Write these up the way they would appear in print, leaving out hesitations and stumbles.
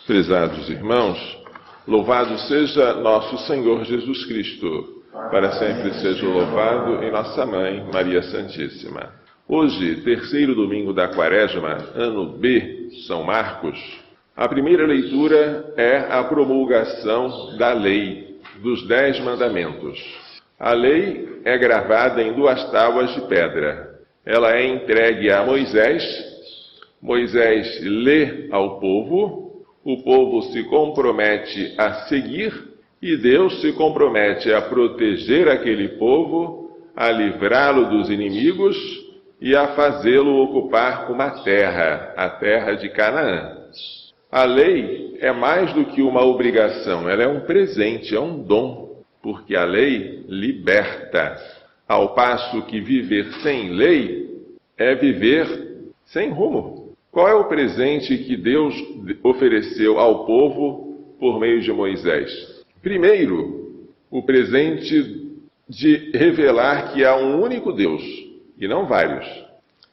Prezados irmãos, louvado seja nosso Senhor Jesus Cristo, para sempre seja louvado em nossa Mãe, Maria Santíssima. Hoje, terceiro domingo da Quaresma, ano B, São Marcos, a primeira leitura é a promulgação da lei, dos 10 mandamentos. A lei é gravada em 2 tábuas de pedra. Ela é entregue a Moisés. Moisés lê ao povo. O povo se compromete a seguir e Deus se compromete a proteger aquele povo, a livrá-lo dos inimigos e a fazê-lo ocupar uma terra, a terra de Canaã. A lei é mais do que uma obrigação, ela é um presente, é um dom, porque a lei liberta, ao passo que viver sem lei é viver sem rumo. Qual é o presente que Deus ofereceu ao povo por meio de Moisés? Primeiro, o presente de revelar que há um único Deus, e não vários.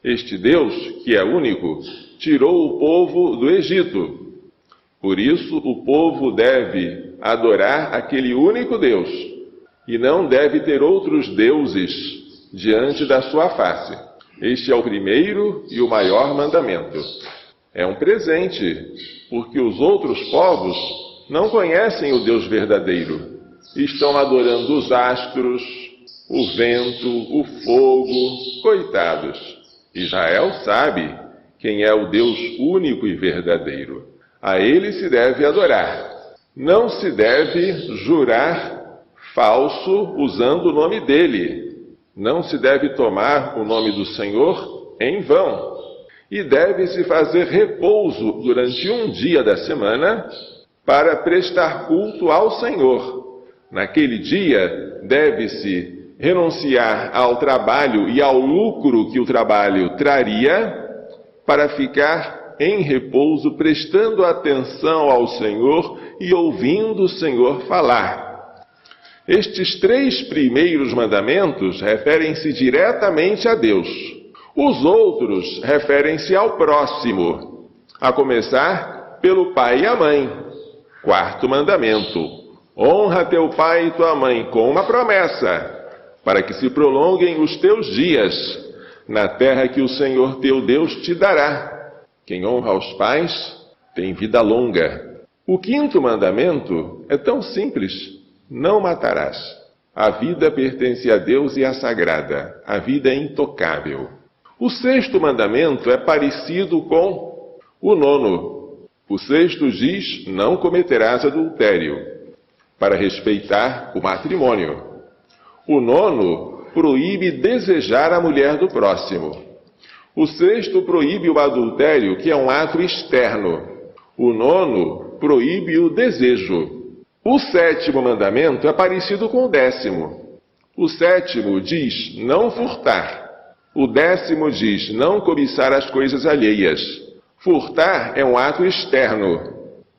Este Deus, que é único, tirou o povo do Egito. Por isso, o povo deve adorar aquele único Deus, e não deve ter outros deuses diante da sua face. Este é o primeiro e o maior mandamento. É um presente, porque os outros povos não conhecem o Deus verdadeiro. Estão adorando os astros, o vento, o fogo. Coitados! Israel sabe quem é o Deus único e verdadeiro. A ele se deve adorar. Não se deve jurar falso usando o nome dele. Não se deve tomar o nome do Senhor em vão. E deve-se fazer repouso durante um dia da semana para prestar culto ao Senhor. Naquele dia, deve-se renunciar ao trabalho e ao lucro que o trabalho traria para ficar em repouso, prestando atenção ao Senhor e ouvindo o Senhor falar. Estes 3 primeiros mandamentos referem-se diretamente a Deus. Os outros referem-se ao próximo, a começar pelo pai e a mãe. 4º mandamento: honra teu pai e tua mãe, com uma promessa, para que se prolonguem os teus dias na terra que o Senhor teu Deus te dará. Quem honra os pais tem vida longa. O 5º mandamento é tão simples: não matarás. A vida pertence a Deus e é sagrada. A vida é intocável. O 6º mandamento é parecido com o 9º. O 6º diz: não cometerás adultério, para respeitar o matrimônio. O 9º proíbe desejar a mulher do próximo. O 6º proíbe o adultério, que é um ato externo. O 9º proíbe o desejo. O 7º mandamento é parecido com o 10º. O 7º diz não furtar. O 10º diz não cobiçar as coisas alheias. Furtar é um ato externo.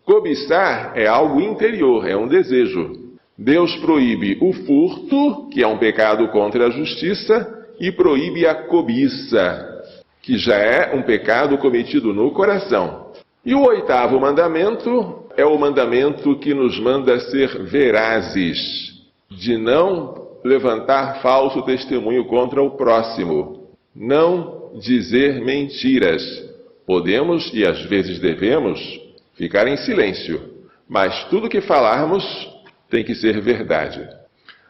Cobiçar é algo interior, é um desejo. Deus proíbe o furto, que é um pecado contra a justiça, e proíbe a cobiça, que já é um pecado cometido no coração. E o 8º mandamento é o mandamento que nos manda ser verazes, de não levantar falso testemunho contra o próximo, não dizer mentiras. Podemos, e às vezes devemos, ficar em silêncio, mas tudo que falarmos tem que ser verdade.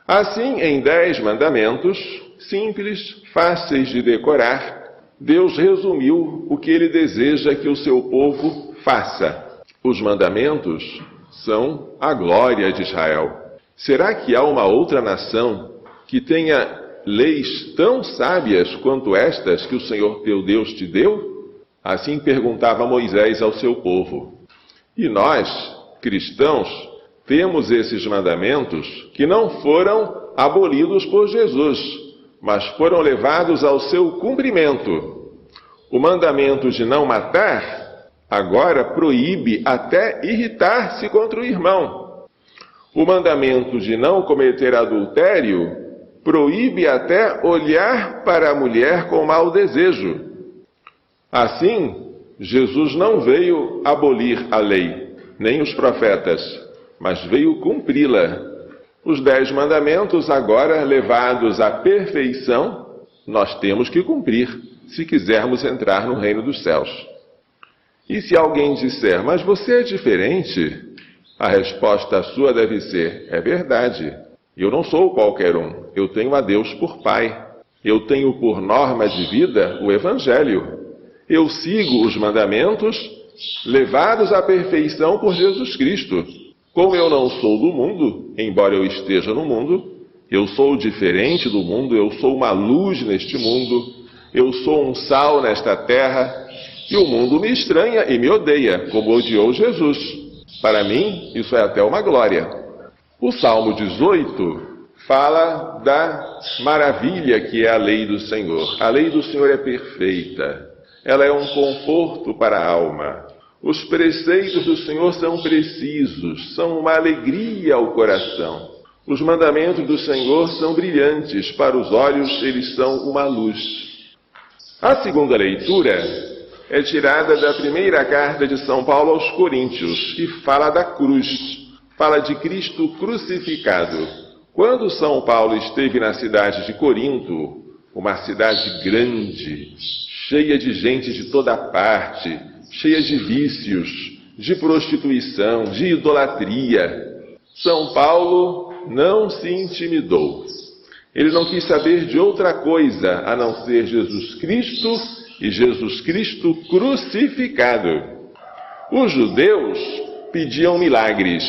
Assim, em 10 mandamentos, simples, fáceis de decorar, Deus resumiu o que Ele deseja que o seu povo faça. Os mandamentos são a glória de Israel. Será que há uma outra nação que tenha leis tão sábias quanto estas que o Senhor teu Deus te deu? Assim perguntava Moisés ao seu povo. E nós, cristãos, temos esses mandamentos que não foram abolidos por Jesus, mas foram levados ao seu cumprimento. O mandamento de não matar agora proíbe até irritar-se contra o irmão. O mandamento de não cometer adultério proíbe até olhar para a mulher com mau desejo. Assim, Jesus não veio abolir a lei, nem os profetas, mas veio cumpri-la. Os 10 mandamentos, agora levados à perfeição, nós temos que cumprir, se quisermos entrar no reino dos céus. E se alguém disser, mas você é diferente, a resposta sua deve ser, é verdade, eu não sou qualquer um, eu tenho a Deus por Pai. Eu tenho por norma de vida o Evangelho. Eu sigo os mandamentos levados à perfeição por Jesus Cristo. Como eu não sou do mundo, embora eu esteja no mundo, eu sou diferente do mundo, eu sou uma luz neste mundo, eu sou um sal nesta terra, e o mundo me estranha e me odeia, como odiou Jesus. Para mim, isso é até uma glória. O Salmo 18 fala da maravilha que é a lei do Senhor. A lei do Senhor é perfeita. Ela é um conforto para a alma. Os preceitos do Senhor são precisos, são uma alegria ao coração. Os mandamentos do Senhor são brilhantes, para os olhos eles são uma luz. A segunda leitura é tirada da primeira carta de São Paulo aos Coríntios e fala da cruz, fala de Cristo crucificado. Quando São Paulo esteve na cidade de Corinto, uma cidade grande, cheia de gente de toda parte, cheia de vícios, de prostituição, de idolatria, São Paulo não se intimidou. Ele não quis saber de outra coisa a não ser Jesus Cristo e Jesus Cristo crucificado. Os judeus pediam milagres,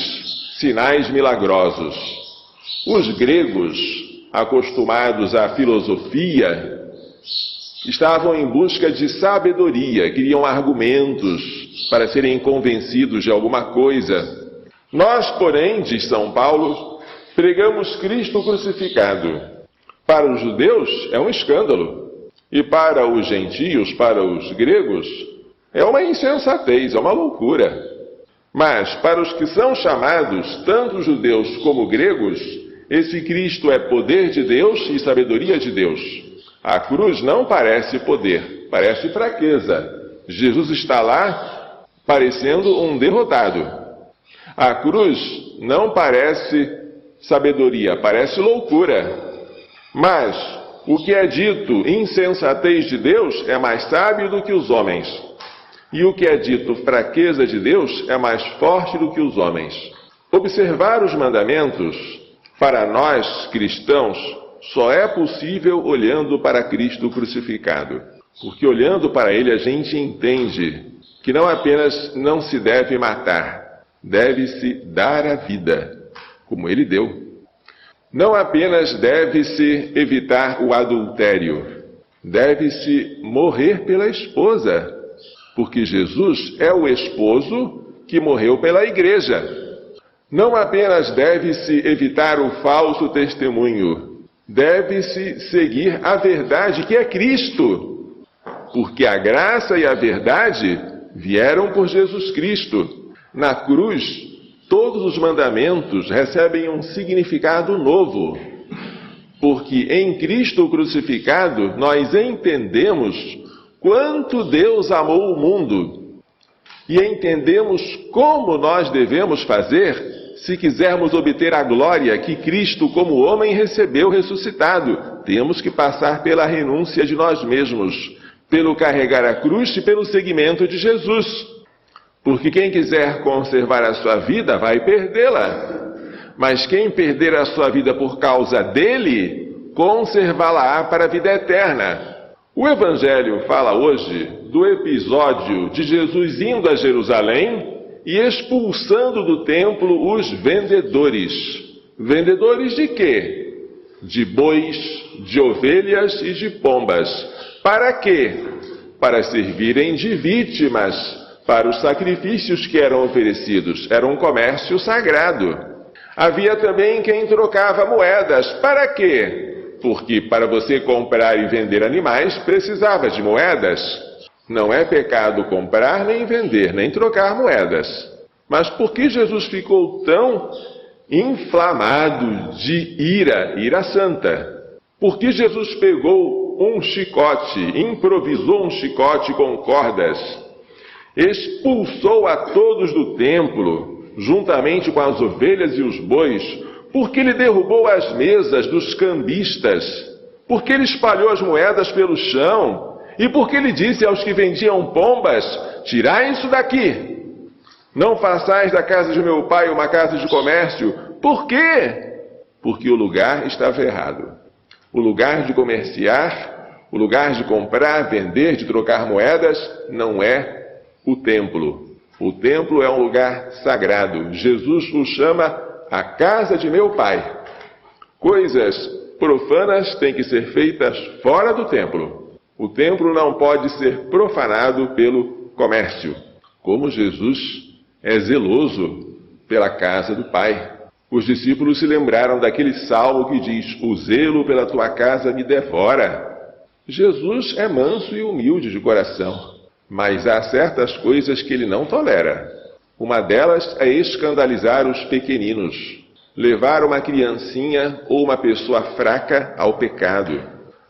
sinais milagrosos. Os gregos, acostumados à filosofia, estavam em busca de sabedoria, queriam argumentos para serem convencidos de alguma coisa. Nós, porém, diz São Paulo, pregamos Cristo crucificado. Para os judeus é um escândalo, e para os gentios, para os gregos, é uma insensatez, é uma loucura. Mas para os que são chamados, tanto judeus como gregos, esse Cristo é poder de Deus e sabedoria de Deus. A cruz não parece poder, parece fraqueza. Jesus está lá parecendo um derrotado. A cruz não parece sabedoria, parece loucura. Mas o que é dito insensatez de Deus é mais sábio do que os homens. E o que é dito fraqueza de Deus é mais forte do que os homens. Observar os mandamentos, para nós, cristãos, só é possível olhando para Cristo crucificado. Porque olhando para Ele a gente entende que não apenas não se deve matar, deve-se dar a vida, como Ele deu. Não apenas deve-se evitar o adultério, deve-se morrer pela esposa, porque Jesus é o esposo que morreu pela igreja. Não apenas deve-se evitar o falso testemunho, deve-se seguir a verdade que é Cristo, porque a graça e a verdade vieram por Jesus Cristo. Na cruz, todos os mandamentos recebem um significado novo, porque em Cristo crucificado nós entendemos quanto Deus amou o mundo e entendemos como nós devemos fazer se quisermos obter a glória que Cristo, como homem, recebeu ressuscitado. Temos que passar pela renúncia de nós mesmos, pelo carregar a cruz e pelo seguimento de Jesus. Porque quem quiser conservar a sua vida vai perdê-la. Mas quem perder a sua vida por causa dele, conservá-la-á para a vida eterna. O Evangelho fala hoje do episódio de Jesus indo a Jerusalém e expulsando do templo os vendedores. Vendedores de quê? De bois, de ovelhas e de pombas. Para quê? Para servirem de vítimas para os sacrifícios que eram oferecidos. Era um comércio sagrado. Havia também quem trocava moedas. Para quê? Porque para você comprar e vender animais precisava de moedas. Não é pecado comprar, nem vender, nem trocar moedas. Mas por que Jesus ficou tão inflamado de ira santa? Por que Jesus pegou um chicote, improvisou um chicote com cordas expulsou a todos do templo, juntamente com as ovelhas e os bois, porque ele derrubou as mesas dos cambistas, porque ele espalhou as moedas pelo chão, e porque ele disse aos que vendiam pombas: tirai isso daqui, não façais da casa de meu pai uma casa de comércio. Por quê? Porque o lugar estava errado. O lugar de comerciar, o lugar de comprar, vender, de trocar moedas, não é o templo. O templo é um lugar sagrado. Jesus o chama a casa de meu pai. Coisas profanas têm que ser feitas fora do templo. O templo não pode ser profanado pelo comércio. Como Jesus é zeloso pela casa do Pai. Os discípulos se lembraram daquele salmo que diz: o zelo pela tua casa me devora. Jesus é manso e humilde de coração, mas há certas coisas que ele não tolera. Uma delas é escandalizar os pequeninos, levar uma criancinha ou uma pessoa fraca ao pecado.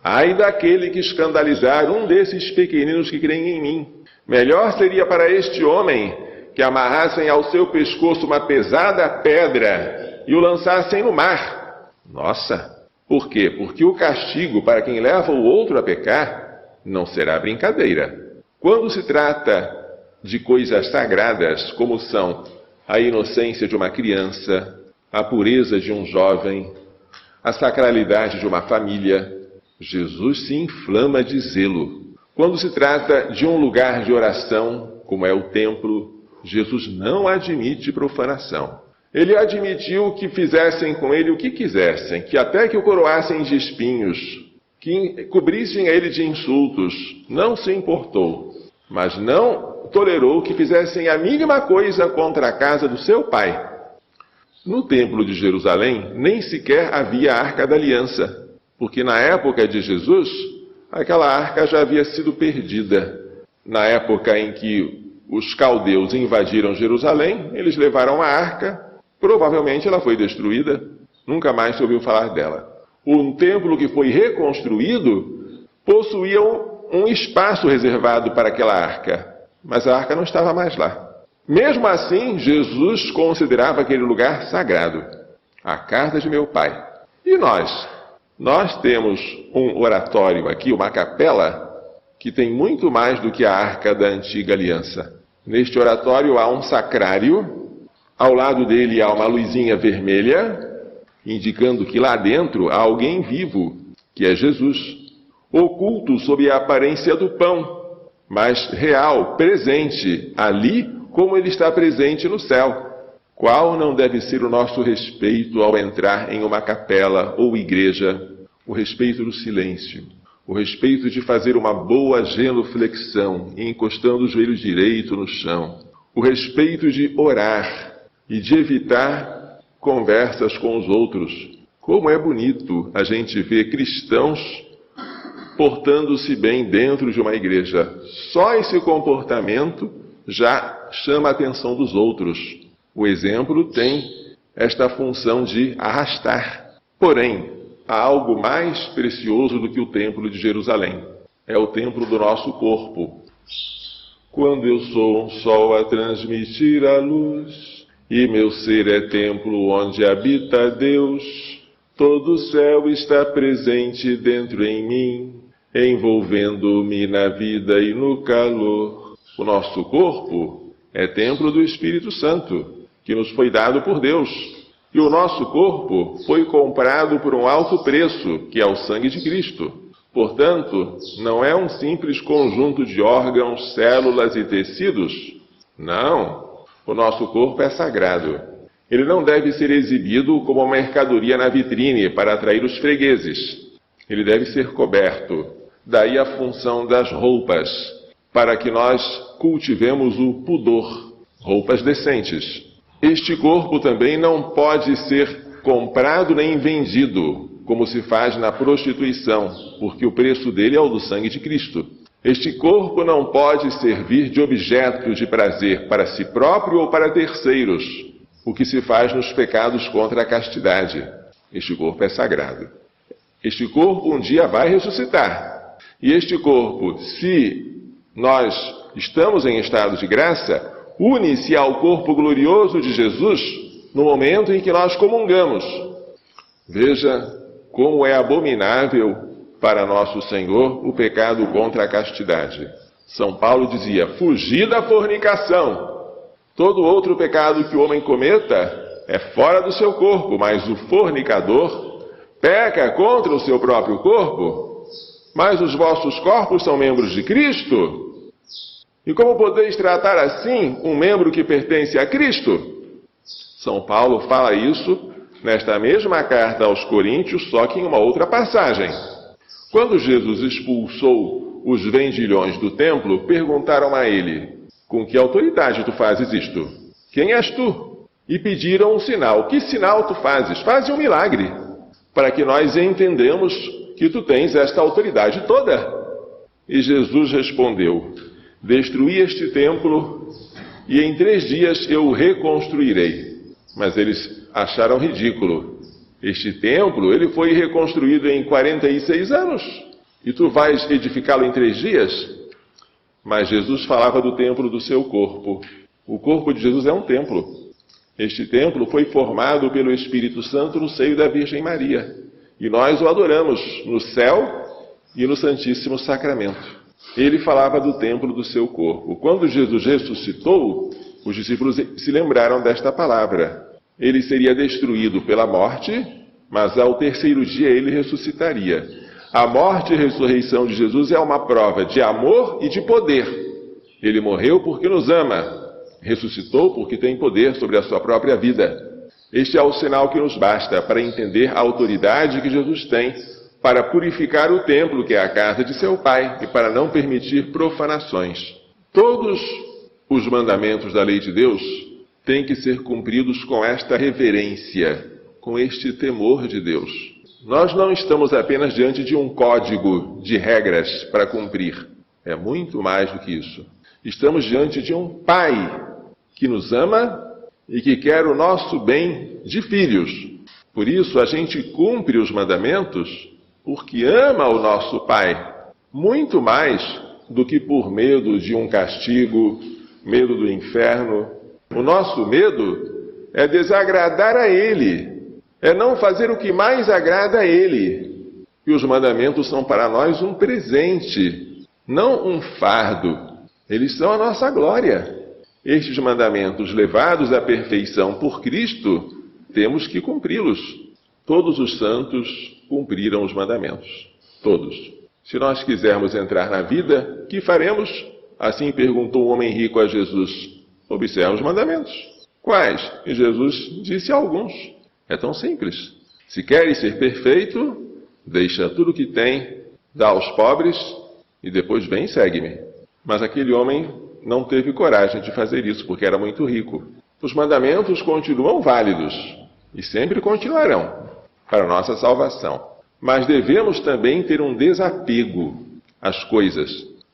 Ai daquele que escandalizar um desses pequeninos que creem em mim. Melhor seria para este homem que amarrassem ao seu pescoço uma pesada pedra e o lançassem no mar. Nossa! Por quê? Porque o castigo para quem leva o outro a pecar não será brincadeira. Quando se trata de coisas sagradas, como são a inocência de uma criança, a pureza de um jovem, a sacralidade de uma família, Jesus se inflama de zelo. Quando se trata de um lugar de oração, como é o templo, Jesus não admite profanação. Ele admitiu que fizessem com ele o que quisessem, que até que o coroassem de espinhos, que cobrissem a ele de insultos. Não se importou, mas não tolerou que fizessem a mínima coisa contra a casa do seu pai. No templo de Jerusalém, nem sequer havia a Arca da Aliança, porque na época de Jesus, aquela arca já havia sido perdida. Na época em que os caldeus invadiram Jerusalém, eles levaram a arca, provavelmente ela foi destruída, nunca mais se ouviu falar dela. Um templo que foi reconstruído possuía um espaço reservado para aquela arca, mas a arca não estava mais lá. Mesmo assim, Jesus considerava aquele lugar sagrado, a casa de meu pai. E nós? Nós temos um oratório aqui, uma capela, que tem muito mais do que a arca da antiga aliança. Neste oratório há um sacrário, ao lado dele há uma luzinha vermelha, indicando que lá dentro há alguém vivo, que é Jesus, oculto sob a aparência do pão, mas real, presente, ali como ele está presente no céu. Qual não deve ser o nosso respeito ao entrar em uma capela ou igreja? O respeito do silêncio. O respeito de fazer uma boa genuflexão, encostando o joelho direito no chão. O respeito de orar e de evitar conversas com os outros. Como é bonito a gente ver cristãos portando-se bem dentro de uma igreja. Só esse comportamento já chama a atenção dos outros. O exemplo tem esta função de arrastar. Porém, há algo mais precioso do que o templo de Jerusalém. É o templo do nosso corpo. Quando eu sou um sol a transmitir a luz, e meu ser é templo onde habita Deus, todo o céu está presente dentro em mim, envolvendo-me na vida e no calor. O nosso corpo é templo do Espírito Santo, que nos foi dado por Deus. E o nosso corpo foi comprado por um alto preço, que é o sangue de Cristo. Portanto, não é um simples conjunto de órgãos, células e tecidos. Não. O nosso corpo é sagrado. Ele não deve ser exibido como uma mercadoria na vitrine para atrair os fregueses. Ele deve ser coberto. Daí a função das roupas, para que nós cultivemos o pudor. Roupas decentes. Este corpo também não pode ser comprado nem vendido, como se faz na prostituição, porque o preço dele é o do sangue de Cristo. Este corpo não pode servir de objeto de prazer para si próprio ou para terceiros, o que se faz nos pecados contra a castidade. Este corpo é sagrado. Este corpo um dia vai ressuscitar. E este corpo, se nós estamos em estado de graça, une-se ao corpo glorioso de Jesus no momento em que nós comungamos. Veja como é abominável para nosso Senhor o pecado contra a castidade. São Paulo dizia: fugir da fornicação. Todo outro pecado que o homem cometa é fora do seu corpo, mas o fornicador peca contra o seu próprio corpo. Mas os vossos corpos são membros de Cristo. E como podeis tratar assim um membro que pertence a Cristo? São Paulo fala isso nesta mesma carta aos Coríntios, só que em uma outra passagem. Quando Jesus expulsou os vendilhões do templo, perguntaram a ele: com que autoridade tu fazes isto? Quem és tu? E pediram um sinal. Que sinal tu fazes? Faze um milagre, para que nós entendamos que tu tens esta autoridade toda. E Jesus respondeu: destruí este templo e em 3 dias eu o reconstruirei. Mas eles acharam ridículo. Este templo, ele foi reconstruído em 46 anos. E tu vais edificá-lo em 3 dias? Mas Jesus falava do templo do seu corpo. O corpo de Jesus é um templo. Este templo foi formado pelo Espírito Santo no seio da Virgem Maria. E nós o adoramos no céu e no Santíssimo Sacramento. Ele falava do templo do seu corpo. Quando Jesus ressuscitou, os discípulos se lembraram desta palavra. Ele seria destruído pela morte, mas ao 3º dia ele ressuscitaria. A morte e a ressurreição de Jesus é uma prova de amor e de poder. Ele morreu porque nos ama, ressuscitou porque tem poder sobre a sua própria vida. Este é o sinal que nos basta para entender a autoridade que Jesus tem para purificar o templo, que é a casa de seu Pai, e para não permitir profanações. Todos os mandamentos da lei de Deus têm que ser cumpridos com esta reverência, com este temor de Deus. Nós não estamos apenas diante de um código de regras para cumprir. É muito mais do que isso. Estamos diante de um Pai que nos ama e que quer o nosso bem de filhos. Por isso, a gente cumpre os mandamentos porque ama o nosso Pai, muito mais do que por medo de um castigo, medo do inferno. O nosso medo é desagradar a Ele, é não fazer o que mais agrada a Ele. E os mandamentos são para nós um presente, não um fardo. Eles são a nossa glória. Estes mandamentos levados à perfeição por Cristo, temos que cumpri-los. Todos os santos cumpriram os mandamentos. Todos. Se nós quisermos entrar na vida, que faremos? Assim perguntou um homem rico a Jesus. Observa os mandamentos. Quais? E Jesus disse alguns. É tão simples. Se queres ser perfeito, deixa tudo o que tem, dá aos pobres e depois vem e segue-me. Mas aquele homem não teve coragem de fazer isso, porque era muito rico. Os mandamentos continuam válidos e sempre continuarão para a nossa salvação. Mas devemos também ter um desapego às coisas,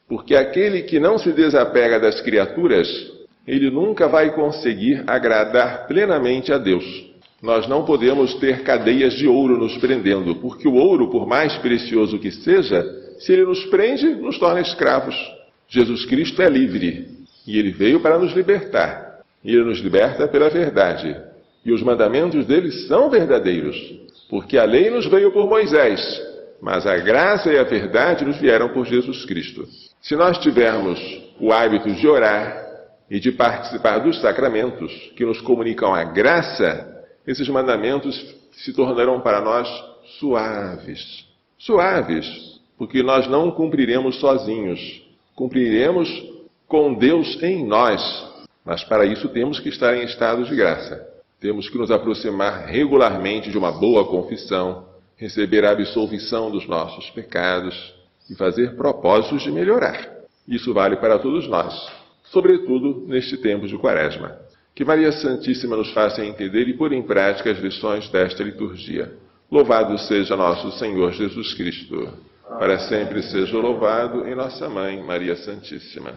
porque aquele que não se desapega das criaturas, ele nunca vai conseguir agradar plenamente a Deus. Nós não podemos ter cadeias de ouro nos prendendo, porque o ouro, por mais precioso que seja, se ele nos prende, nos torna escravos. Jesus Cristo é livre, e Ele veio para nos libertar. E Ele nos liberta pela verdade. E os mandamentos dele são verdadeiros, porque a lei nos veio por Moisés, mas a graça e a verdade nos vieram por Jesus Cristo. Se nós tivermos o hábito de orar e de participar dos sacramentos que nos comunicam a graça, esses mandamentos se tornarão para nós suaves. Suaves, porque nós não cumpriremos sozinhos. Cumpriremos com Deus em nós, mas para isso temos que estar em estado de graça. Temos que nos aproximar regularmente de uma boa confissão, receber a absolvição dos nossos pecados e fazer propósitos de melhorar. Isso vale para todos nós, sobretudo neste tempo de Quaresma. Que Maria Santíssima nos faça entender e pôr em prática as lições desta liturgia. Louvado seja nosso Senhor Jesus Cristo. Para sempre seja louvado em nossa Mãe, Maria Santíssima.